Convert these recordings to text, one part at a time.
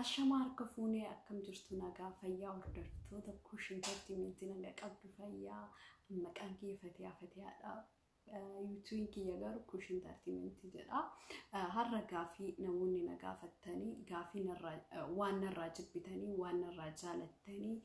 Ashamar kafune akkam jirtu nagaa fayyaa hordoftoota kushin tartiiminti nagaa qabdu fayyaa maqaan kee fatiyaadha. YouTube kiyya garuu kushin tartiiminti jedha. Har'a gaafii namoonni nagafattanii gaafii waan narraa jibbitanii waan narraa jaalattanii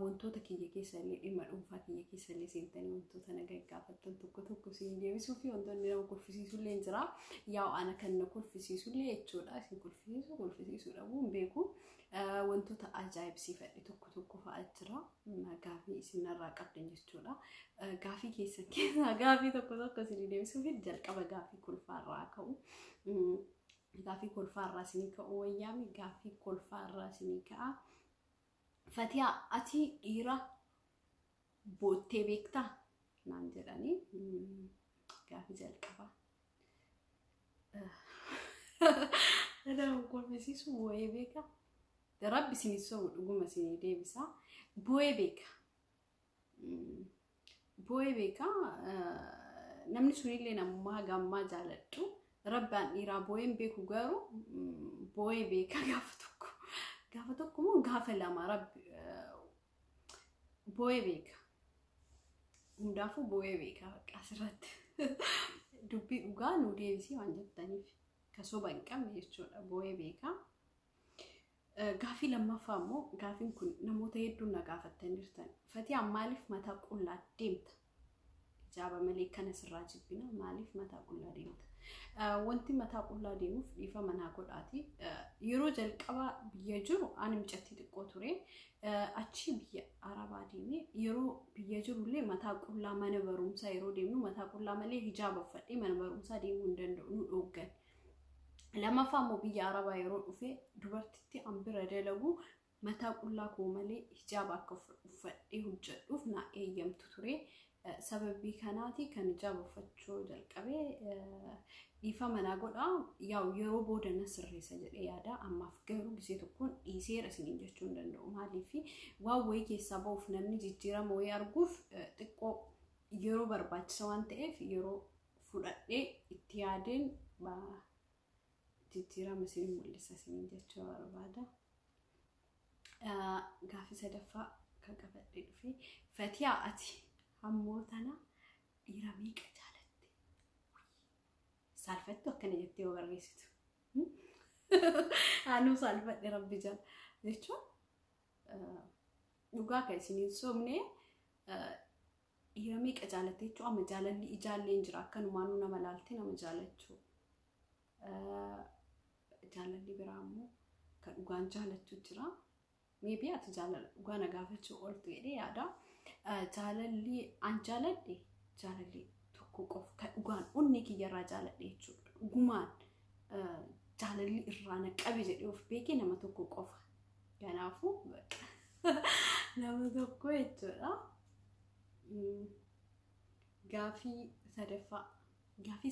wantoota kiyya keessallee dhimma dhuunfaa kiyya keessallee seentanii wantoota nagaa gaafattan tokko siin deebisuu fi wantoonni nama kolfisiisullee jira. Yaa ana kan na kolfisiisullee jechuudha. Isin kolfisiisuu dhabuun beeku. Wantoota ajaa'ibsiifadhe tokko fa'aa jira. Gaafii isin narraa qabdan jechuudha. Gaafii keessa gaafii tokko isin deebisuu fi jalqaba gaafii kolfaarraa ka'u. Gaafii kolfaarraa isin ka'u wayyaami gaafii kolfaarraa isin ka'a. Fatiyaa ati dhiira boottee beektaa? Naan jedhanii gaafii jalqaba. Nama kolfisiisu boo'ee beeka. Rabbi sinisoo dhuguma sinii deebisa. Boo'ee beeka. Boo'ee beeka. Namni sunillee namummaa gammaa jaaladhu. Rabbaan dhiiraa boo'een beeku garuu boo'ee beeka gaafa tokko moo gaafa lama rabbi boo'ee beeka. Hundaafuu boo'ee beeka bakka asirratti. Dubbii dhugaa nu deebisii waan jettaniif kasoo hin qabne jechuudha boo'ee beeka. Gaafii lammaffaa immoo gaafiin kun namoota hedduun nagaafattan jirtan. Fatiyaan maaliif mataa qullaa deemta? Jaaba malee kana sirraa jibbina maaliif mataa qullaa deemta? Wanti mataa qullaa deemuuf dhiifama naa godhaati. Yeroo jalqabaa biyya jiru ani micatti xiqqoo ture. Achi biyya Arabaa deemee yeroo biyya jirullee mataa qullaa mana barumsaa yeroo deemnu mataa qullaa malee hijaaba uffadhee mana barumsaa deemuu hin danda'u nu dhooggan. Lammaffaa immoo biyya Arabaa yeroo dhufe dubartitti ambira dalagu mataa qullaa koo malee hijaaba akka uffadhee hojjedhuuf na eeyyamtu ture. Sababii kanaati kan hijaaba uffachuu jalqabee dhiifama naa godhaa. Yeroo booda na sirreessa jedhee yaada. Ammaaf garuu gisee tokkoon dhiiseera isiniin jechuu hin danda'u. Maaliif waan wayii keessaa ba'uuf namni jijjiirama wayii arguuf xiqqoo yeroo barbaachisa waan ta'eef yeroo fudhadhee itti yaadeen jijjiirama isin mul'isa isiniin jechuu barbaada. Gaafii sadaffaa kan qabadhee dhufe Fatiyaa ati hammootana dhiira meeqa jaalatte? Saalfattu akkana jettee yoo barreessitu. Anuu saalfadhe rabbi jala jechuun dhugaa kan isiniin soomne dhiira meeqa jaalatte jechuun amma jaalalli ijaallee hin jira akkanumaanuu nama laaltee nama jaalachuu. Jaalalli biraa immoo kan dhugaan jaalachuu jira. Maybe ati jaalala dhugaa nagaafachuu ooltu jedhee yaada. Jaalalli an jaaladhe jaalalli tokko qofa kan dhugaan onni kiyyarraa jaaladhe jechuudha. Dhugumaan jaalalli irraa naqabe jedhee of beekee nama tokko qofa. Kanaafuu nama tokko jechuudha. Gaafii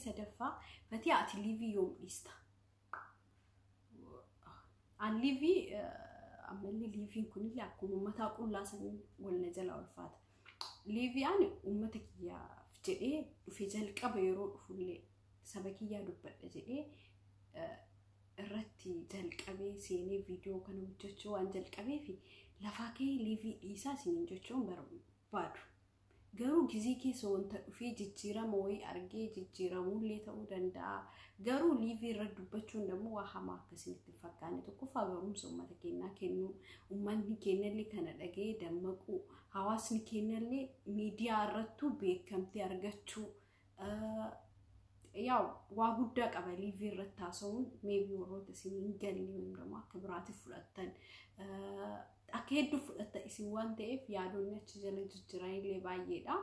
sadaffaa Fatiyaa ati liivii yoom dhiista? An liivii ammallee liiviin kunillee akkuma mataa qullaa sanii walna jala ulfaata. Liivii ani uummata kiyyaaf jedhee dhufe jalqaba yeroo dhufullee saba kiyyaa dubbadha jedhee irratti jalqabee seenee viidiyoo kana hojjechuu waan jalqabeef lafaa kee liivii dhiisaa isiniin jechuun barbaadu. Garuu gizii keessa wanta dhufee jijjiirama wayii argee jijjiiramullee ta'uu danda'a. Garuu liivii irra dubbachuun dammoo waa hamaa akkasinitti fakkaanne tokkoffaa barumsa uummata keenyaa kennu. Uummanni keenyallee kana dhagee dammaqu. Hawaasni keenyallee miidiyaa irrattuu beekamtee argachuu. Waa guddaa qaba liivii irratti haasa'uun maybe warroota isin hin galle yookiin akka biraatiif fudhattan. Akka hedduu fudhatta isin waan ta'eef yaadonni achi jala jijjiiranillee baay'eedha.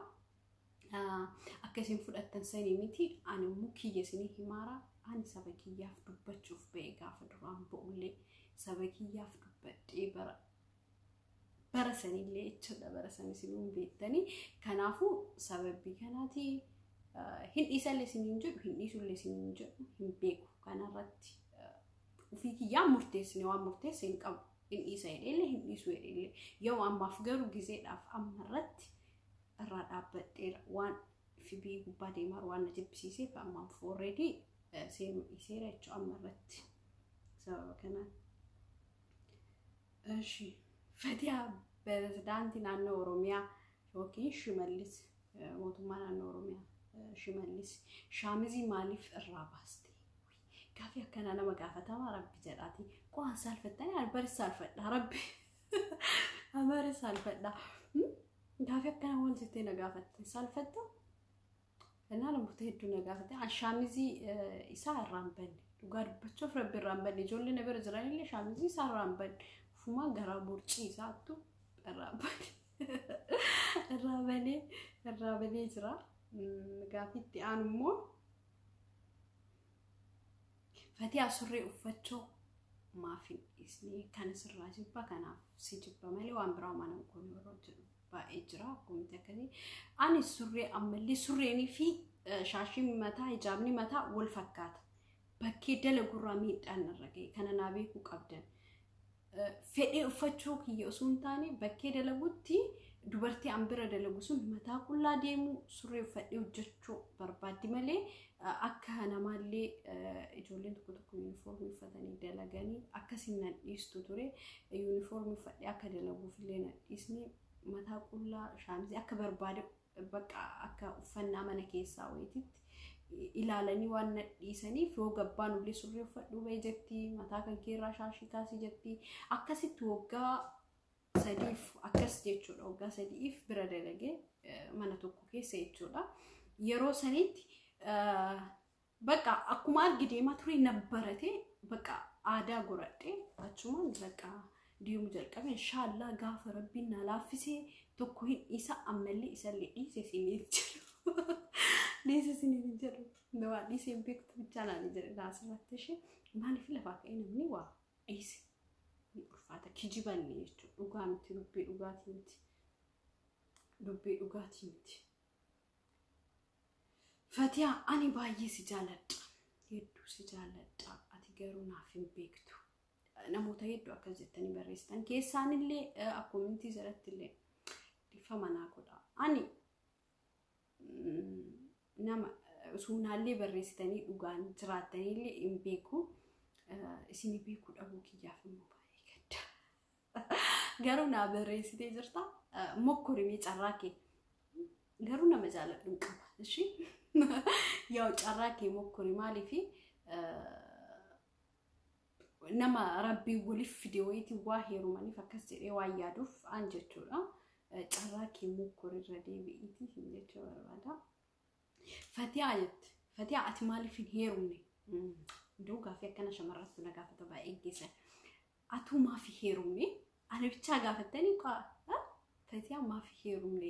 Akka isin fudhattan sanii miti ani immoo kiyya isinii himaara. Ani saba kiyyaaf dubbachuuf ba'e gaafa duraan ba'ullee saba kiyyaaf dubbadhee bara sanillee jechuudha bara san isiniin beektanii. Kanaafuu sababii kanaati hin dhiisallee isiniin jedhu hin dhiisullee isiniin jedhu hin beeku. Kanarratti ofii kiyyaa murteessine waan murteesse hin qabu. In dhiisa jedheellee hin dhiisu jedheellee yoo ammaaf garuu gizeedhaaf ammarratti irraa dhaabbadheera waan fibii gubbaa deemaa waan na jibbisiiseef ammaaf already seenuu dhiiseera jechuudha ammarratti sababa kanaan. እሺ ፈቲያ በሬዝዳንት ናኖ ኦሮሚያ ኦኬ ሽመልስ ሞቱማ ናኖ ኦሮሚያ ሽመልስ ሻሚዚ ማሊፍ እራባስቲ ጋፊ አከና ለመጋፈታ ረቢ ጀላቲ ቋን ሳልፈታኝ አልበርስ ሳልፈዳ ረቢ አመርስ ሳልፈዳ ጋፊ አከና ወልጅቴ ነጋፈት ሳልፈታ እና ለሙተሄዱ ነጋፈታ አሻሚዚ ኢሳ ራምበን ዱጋር በቾፍ ረቢ ራምበን ጆል ነበር ዝራይለ ሻሚዚ ኢሳ ራምበን ፉማ ጋራ ቡርጪ ኢሳቱ ራምበን ራበሌ ዝራ ጋፊት አንሞ ፈቲያ ሱሪ ኡፈቾ ማፊን እስኒ ካን ስራጅባ ካና ሲጅባ ማለ ዋንብራ ማነው ኮኖሮጅ ባኤጅራ ኮሚቴከኒ አኒ ሱሪ አመሊ ሱሪኒ ፊ ሻሺ መታ ሂጃብኒ መታ ወልፈካት በከ ደለጉራ ሚጣን ነረገ ከነናቤ ኩቀብደን ፈዲ ኡፈቾ ከየሱንታኒ በከ ደለጉቲ ዱበርቲ አንብረ ደለጉሱን መታ ኩላ ዴሙ ሱሪ ፈዲ ወጀቾ በርባዲ መለ አካና ማለ ኢጆሌን ተቆጥኩ ዩኒፎርም ፈተኒ ደለገኒ አከሲና ኢስቱ ቱሬ ዩኒፎርም ፈዲ አከደለጉ ፍሌና ኢስኒ መታ ኩላ ሻምዚ አከበርባዲ በቃ አከ ኡፈና መነኬሳ ወይቲት ኢላለኒ ዋነ ዲሰኒ ፎ ገባኑ ለሱሪ ፈዱ በጀቲ መታ ከንኬራ ሻሺ ካሲ ጀቲ አከሲት ወጋ ሰዲፍ አከስ ጀቹ ወጋ ሰዲፍ ብረደለገ ማነቶኩ ኬሰ ይቹላ የሮ ሰኒት በቃ አኩማር ግዴ ማትሪ ነበረቴ በቃ አዳ ጎረጤ አቹማን በቃ ዲዩም ጀልቀበ ኢንሻአላህ ጋፈ ረቢና ላፍሴ ተኩሂን ኢሳ አመሊ ኢሰሊ ኢሲሲኒት ሊሲሲኒት ጀሩ ነው አዲስ ኢምፔክት ብቻ ነው ጀሩ ዳስራተሽ ማን ፍለፋከኝ ነው ዋ ኢሲ ኡፋታ ኪጂባል ነች ኡጋምት ዱቤ ኡጋቲምት ፈቲያ አኒ ባዬ ሲጃለጥ ሄዱ ሲጃለጥ አትገሩና ፊን ቤክቱ ነሞታ ሄዱ አከዘተኒ በሬስተን ኬሳንሌ አኮሚኒቲ ዘረትሌ ዲፈማና ቆዳ አኒ ነማ ሱናሌ በሬስተኒ ኡጋን ትራተኒሌ ኢምቤኩ እስኒ ቤኩ ዳቡ ኪያፍሙ ባይከዳ ገሩና በሬስቴ ዝርታ ሞኮሪሚ ጫራኬ ገሩና መጃለጥ እንቀባ እሺ ያው ጫራኬ ሞኮሪ ማሊፊ ነማ ረቢ ወልፍ ዲወይቲ ዋሄሩ ማኒ ፈከስ ዋያዱፍ አንጀቹላ ጫራኬ ሞኮሪ ረዲቢኢቲ እንጀቹ ወራዳ ፈቲያ አትማሊፊ ሄሩኒ እንደው ጋፊ ከነ ሸመራቱ ነጋፈተ ባይገሰ አቱ ማፊ ሄሩኒ አነ ብቻ ጋፈተኒ ቋ ፈቲያ ማፊ ሄሩኒ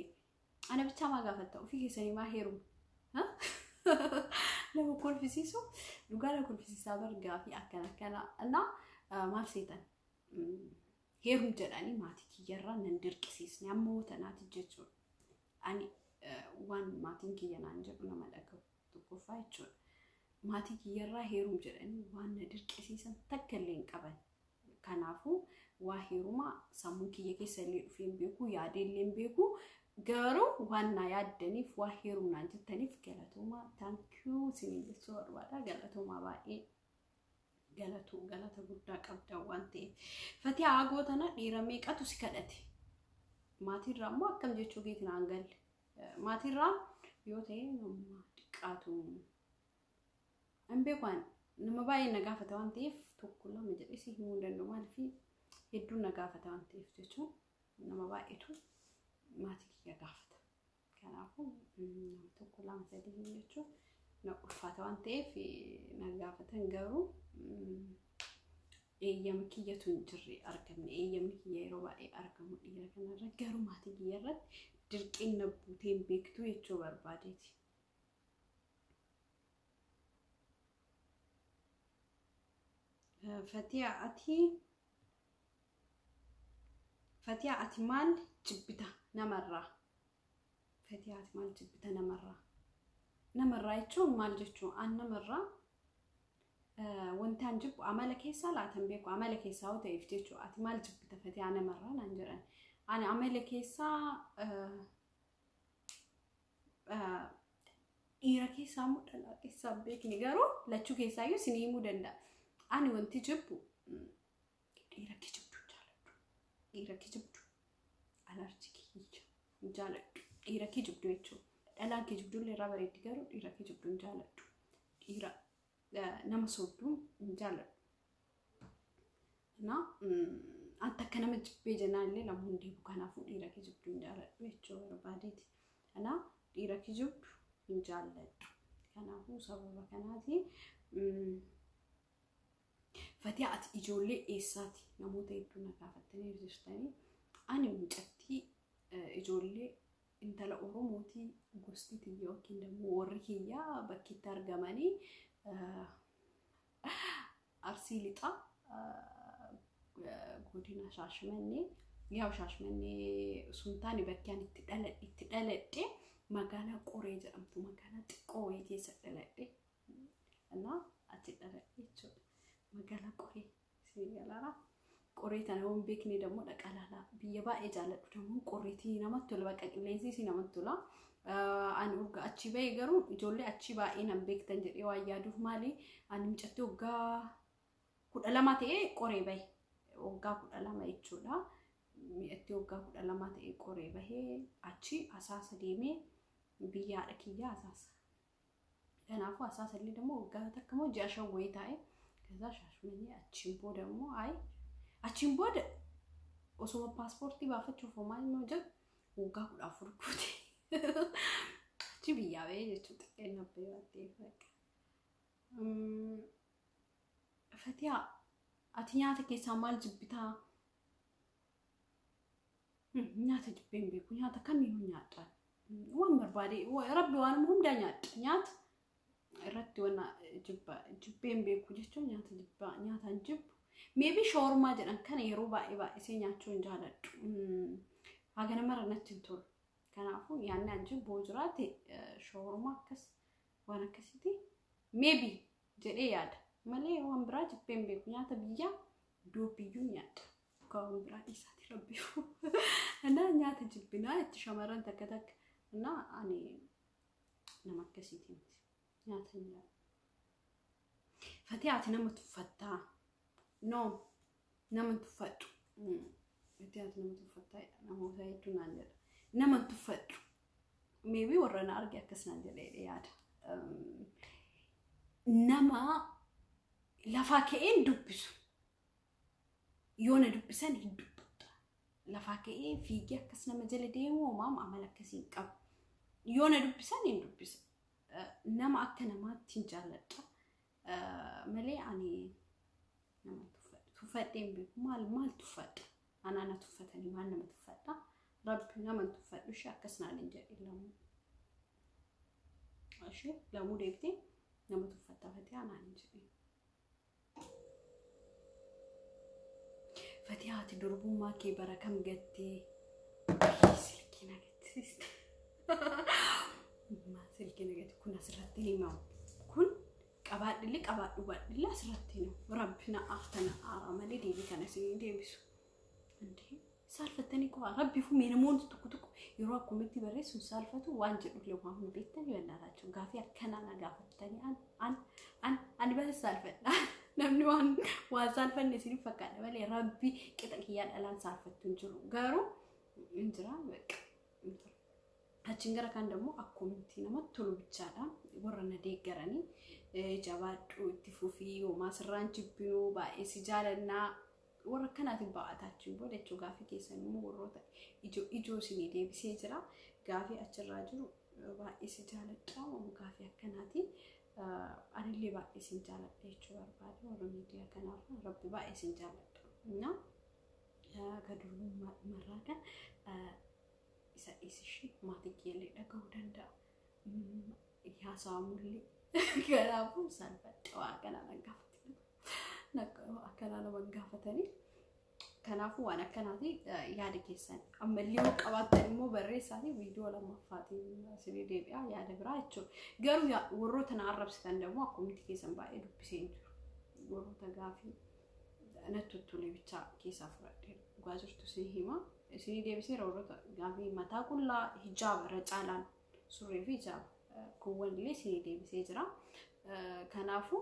አነ ብቻ ማጋፈተው ፊ ከሰኒ ማሄሩ ለምን ፊሲሱ ዱጋላ ፊሲሳ በርጋፊ አከናከና እና ማርሴተን ሄሩም ጀዳኒ ማቲክ ይራን እንድርቅሲስ ያሞተናት ጀቹ አኒ ዋን ማቲንክ የናንጀብ ነው መለከው ተቆፋይቹ ማቲክ ይራ ሄሩም ጀዳኒ ዋን እንድርቅሲሰን ተከለኝ ቀበል ከናፉ ዋሄሩማ ሳሙኪ የከሰሊ ፊም ቤኩ ያዴለም ቤኩ ገሩ ዋና ያደኒፍ ዋሄሩና እንጀተኒፍ ገለቶማ ታንኪዩ ሲኒልሶ ወርዋዳ ገለቶማ ባኤ ገለቱ ገለተ ጉዳ ቀብዳው ዋንቴ ፈቲያ አጎተና ዲረሜ ቀቱ ሲከደት ማቲራሞ አከም ጀቹ ጌትና አንገል ማቲራ ዮቴ ነው ቃቱ አንቤኳን ነመባይ ነጋፈታው አንቴፍ ተኩላ መጀሪሲ ሂሙ እንደው ማልፊ ሄዱ ነጋፈታው አንቴፍ ጀቹ ነመባይቱ ማቲክ ያጋፈታ ከናፉ ተኩላ መሰደኝቹ ነቁፋታው አንቴፍ ነጋፈተን ገሩ የምክየቱን ጅሪ አርገም የምክየ ሮባኤ አርገሙ ይለከና ረገሩ ማቲክ ይረድ ድርቂን ነቡቴን ቤክቱ የቾ በርባዴት ፈቲያ አትማል ጅብታ ነመራ ፈቲያ አትማል ጅብታ ነመራይቹ ማልጀቹ አነመራ ወንታን ጅብ አመለከሳ ላተን ቤኩ አመለከሳው ተይፍቴቹ አትማል ጅብታ ፈቲያ ነመራ አንጀራን አነ አመለከሳ ኢራኬሳ ሙደላ ኢሳቤክ ንገሩ ለቹ ኬሳዩ ሲኒሙ ደንዳ አኒ ወንቲ ጅቡ ኢራኬ ጅብቱ ጃለዱ dhiira kijibdu alarjikii hin jaaladhu dhiira kijibdu jechuudha. Dhalaan kijibdu illee irraa bareeddi garuu dhiira kijibdu hin jaaladhu. Dhiira nama sodduu hin jaaladhu. Na anta akka nama jibbee jennaan illee lama hundee kanaafuu dhiira kijibdu hin jaaladhu jechuudha barbaadeeti. Na dhiira kijibdu hin jaaladhu. Kanaafuu sababa kanaati Fatii ati ijoollee eessaati namoota hedduu nagaafattanii jirtanii ani mucattii ijoollee intala Oromootii gosti tiyya yookiin immoo warri kiyyaa bakkitti argamanii Arsii Lixaa godina Shaashmannee yaa Shaashmannee suntaani bakkeen itti dhaladhe magaalaa Qoree jedhamtu magaalaa xiqqoo wayii keessa dhaladhe ana ati dhaladhe jechuudha. Magaalaa Qoree Senegalara Qoree tana waan beekne dammoo dhaqalaala biyya baay'ee jaaladhu dammoo Qoreetii namatti tola bakka qilleensi namatti tola. Ani urga achi ba'e garuu ijoollee achi baay'ee nan beektan jedhee waan yaaduuf maali ani mucattii waggaa 12 ta'ee Qoree ba'e waggaa 12 jechuudha. Mi'atti waggaa 12 ta'ee Qoree bahee achi asaasa deemee biyyaadha kiyyaa asaasa. Kanaafuu asaasa illee dammoo waggaa takka moo ji'a shawwee taa'e ከዛ ሻሽመኔ አቺምቦ ደግሞ አይ አቺምቦ ኦሶማ ፓስፖርት ባፈችው ፎርማል ነው ጀ ወጋ ሁላ ፍርኩት አቺ ቢያቤ የቱ ጥቅኝ ነበር ያጤፈቅ ፈቲያ አትኛተ ከሳማል ጅብታ ኛተ ጅቤን ቢኩ ኛተ ከሚኑ ኛጣል ወንበር ባዴ ረቢ ዋንም ዳኛጥ ኛት irratti wana jibbeen beeku jechuun nyaataan jibbu maybe shawarmaa jedhan kana yeroo baay'ee nyaachuu hin jaaladhu hagana mara natti hin tolu kanaafuu yaanni an jibbu jiraate shawarmaa akkas waan akkasitti maybe jedhee yaada malee waan biraa jibbeen beeku nyaata biyya doobiyyuu nyaata waan biraa isaati rabbifu ana nyaata jibbinaa itti shamaran takka takka ana ani nama akkasiiti ناتنيا فتياتي نمت فتاة نو نمت فتو فتياتي نمت فتاة نمو سايتو ناندر نمت فتو maybe ورنا أرجع كسنا جليل ياد نما لفاكين دبسو يونا دبسان يدبط لفاكين في جا كسنا مجال ديمو ومام عملك كسين كاب يونا دبسان يدبسو نما أكنا ما تنجلت ملي يعني نما تفتين بي مال تفت أنا تفتني ما نما تفتا رب نما تفت وش أكسنا ننجا إلا مو ماشي لا مو ديبتي نما تفتا فتي أنا ننجا فتياتي دربو ما كي بركم جتي سلكينا جتي ما سلكينا جت كنا سرتني ما كن قباد اللي قباد وباد لا سرتني ربنا أختنا عرامة دي كان سين ديبسو عندي سالفتني كوا ربي فو مين مون تكو يروح كوميتي بريس وسالفته وانجل له ما هو بيتني ولا راجو قافيا كان أنا قافتني أنا بس سالفة نمني وان سالفة نسيني فكان بالي ربي كده كيان الآن سالفة تنجرو قارو انجرا بك هاتشنجرا كان دمو أكوميتي نما تلو بتشادا ورنا ديجراني جواد وتفوفي وما سران جبينو بايس جالنا وركنا تبع تاتشين بوده جو غافي كيسن مو وروتا إجو سيني دي بسيجرا غافي أشراجو بايس جالتا وغافي أكناتي أنا اللي بايس جالتا يجو أربعة ورميديا كنار ربي بايس جالتا نا كدرو مرادا isa shi mati kiyale daga udanda ya saamulli kanaafuu salphadha waa kana nagafatani kanaafuu waan akkanaati yaada keessan ammallee yoo qabaatan immoo barreessaati viidiyoo lammaffaatiin sirrii deebi'aa yaada biraa jechuudha garuu warroota na arrabsitan ደግሞ akkumti keessan baay'ee dubbiseen jiru warroota gaafii natti tolee bichaa keessaa fudhadhee dhugaa jirtu sin hima سيني دي بسيرة ورطة قافي متا كلها حجاب رجالان سوري في حجاب كون لي سيني دي بسيجرا Kanaafu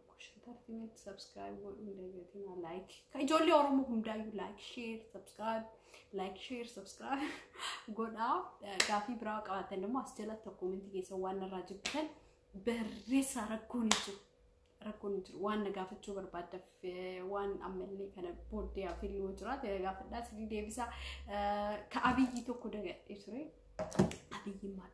kushtartimenti subscribe godhuu dagatina like ka ijoollee Oromoo hundaayyuu like share subscribe godhaa gaafii biraa qabaatan immoo as jalatti kommentii keessa waan irraa jibbitan barreessaa rakkoon jiru waan nagaafachuu barbaaddaaf waan ammallee kana booddee afiloo jiraate gaafadhaa sidii deebisaa ka abiyyi tokko dagadhee ture abiyyi maal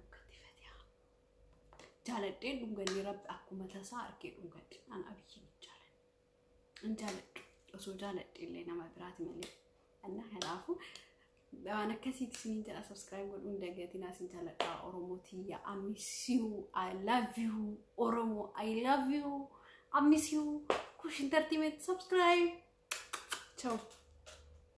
jaaladhee dhunganii rabbi akkuma tasaa arkee dhungatti an abiyyi jaaladhu osoo jaaladhee illee nama biraati malee anna kanaafu waan akkasiitti siniin jedha subscribe godhuun dagatinaa sin jaaladhaa Oromoo tiyya I miss you I love you Oromoo I love you I miss you kush entertainment subscribe ciao